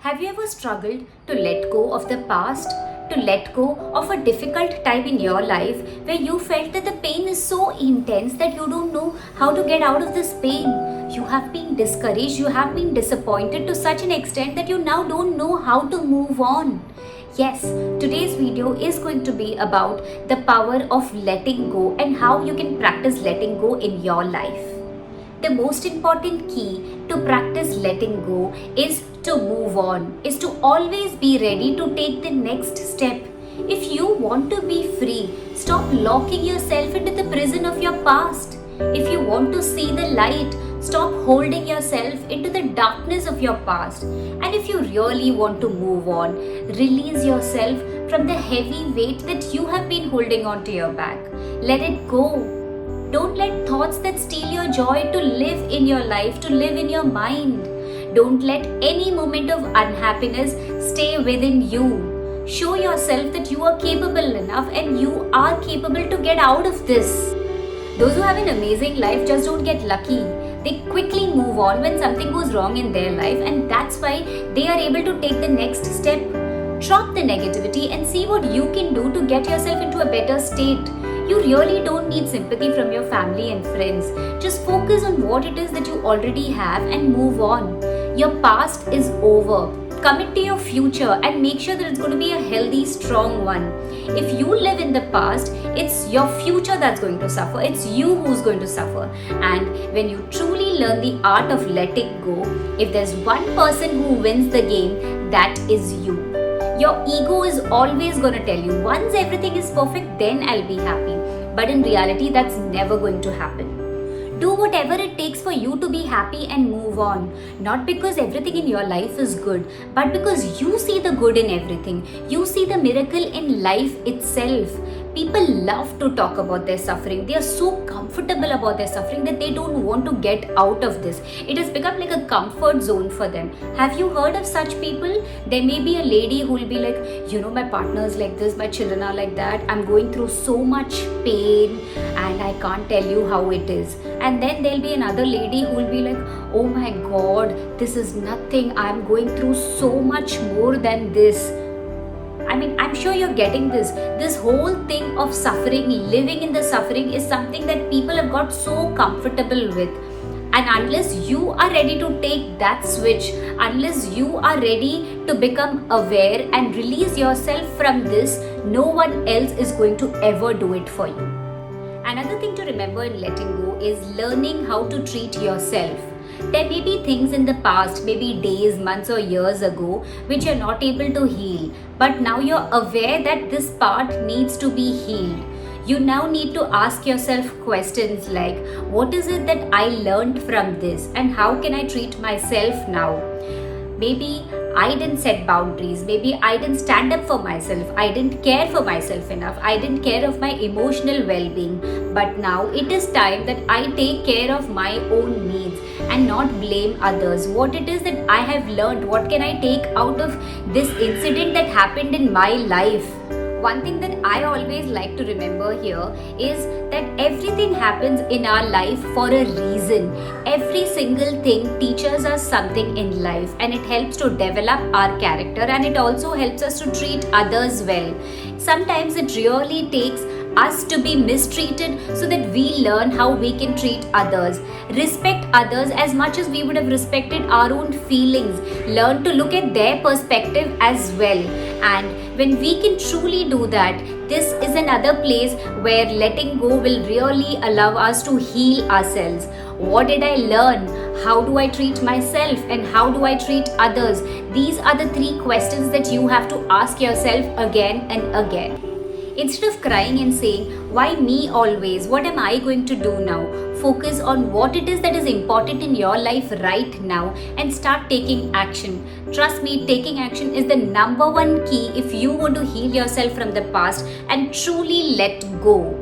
Have you ever struggled to let go of the past? To let go of a difficult time in your life where you felt that the pain is so intense that you don't know how to get out of this pain? You have been discouraged, you have been disappointed to such an extent that you now don't know how to move on. Yes, today's video is going to be about the power of letting go and how you can practice letting go in your life. The most important key to practice letting go is to move on, is to always be ready to take the next step. If you want to be free, stop locking yourself into the prison of your past. If you want to see the light, stop holding yourself into the darkness of your past. And if you really want to move on, release yourself from the heavy weight that you have been holding onto your back. Let it go. Don't let thoughts that steal your joy to live in your life, to live in your mind. Don't let any moment of unhappiness stay within you. Show yourself that you are capable enough and you are capable to get out of this. Those who have an amazing life just don't get lucky. They quickly move on when something goes wrong in their life, and that's why they are able to take the next step. Drop the negativity and see what you can do to get yourself into a better state. You really don't need sympathy from your family and friends. Just focus on what it is that you already have and move on. Your past is over. Commit to your future and make sure that it's going to be a healthy, strong one. If you live in the past, it's your future that's going to suffer. It's you who's going to suffer. And when you truly learn the art of letting go, if there's one person who wins the game, that is you. Your ego is always going to tell you, once everything is perfect, then I'll be happy. But in reality, that's never going to happen. Do whatever it takes for you to be happy and move on. Not because everything in your life is good, but because you see the good in everything. You see the miracle in life itself. People love to talk about their suffering. They are so comfortable about their suffering that they don't want to get out of this. It has become like a comfort zone for them. Have you heard of such people? There may be a lady who will be like, my partner is like this, my children are like that. I'm going through so much pain and I can't tell you how it is. And then there'll be another lady who will be like, oh my God, this is nothing. I'm going through so much more than this. I'm sure you're getting this. This whole thing of suffering, living in the suffering is something that people have got so comfortable with. And unless you are ready to take that switch, unless you are ready to become aware and release yourself from this, no one else is going to ever do it for you. Another thing to remember in letting go is learning how to treat yourself. There may be things in the past, maybe days, months or years ago, which you're not able to heal. But now you're aware that this part needs to be healed. You now need to ask yourself questions like, what is it that I learned from this and how can I treat myself now? Maybe I didn't set boundaries. Maybe I didn't stand up for myself. I didn't care for myself enough. I didn't care of my emotional well-being. But now it is time that I take care of my own needs and not blame others. What it is that I have learned, what can I take out of this incident that happened in my life? One thing that I always like to remember here is that everything happens in our life for a reason. Every single thing teaches us something in life and it helps to develop our character and it also helps us to treat others well. Sometimes it really takes us to be mistreated so that we learn how we can treat others. Respect others as much as we would have respected our own feelings. Learn to look at their perspective as well. And when we can truly do that, this is another place where letting go will really allow us to heal ourselves. What did I learn? How do I treat myself? And how do I treat others? These are the 3 questions that you have to ask yourself again and again. Instead of crying and saying, why me always? What am I going to do now? Focus on what it is that is important in your life right now and start taking action. Trust me, taking action is the number 1 key if you want to heal yourself from the past and truly let go.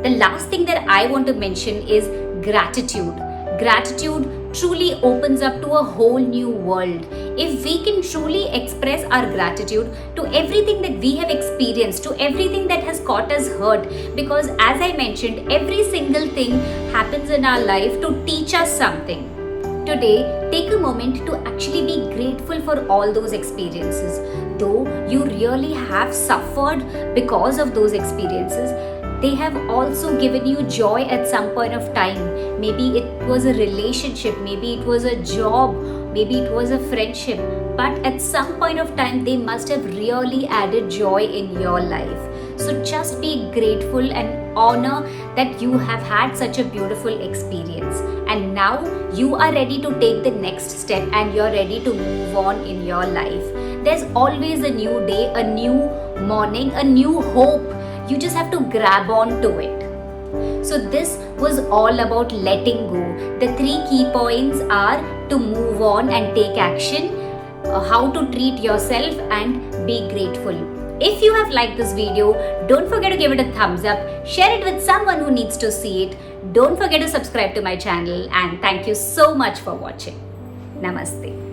The last thing that I want to mention is gratitude. Gratitude truly opens up to a whole new world. If we can truly express our gratitude to everything that we have experienced, to everything that has caught us hurt, because as I mentioned, every single thing happens in our life to teach us something. Today, take a moment to actually be grateful for all those experiences. Though you really have suffered because of those experiences, they have also given you joy at some point of time. Maybe it was a relationship, maybe it was a job, maybe it was a friendship, but at some point of time they must have really added joy in your life. So just be grateful and honor that you have had such a beautiful experience, and now you are ready to take the next step and you're ready to move on in your life. There's always a new day, a new morning, a new hope. You just have to grab on to it. So this was all about letting go. The 3 key points are to move on and take action, how to treat yourself, and be grateful. If you have liked this video, don't forget to give it a thumbs up, share it with someone who needs to see it. Don't forget to subscribe to my channel, and thank you so much for watching. Namaste.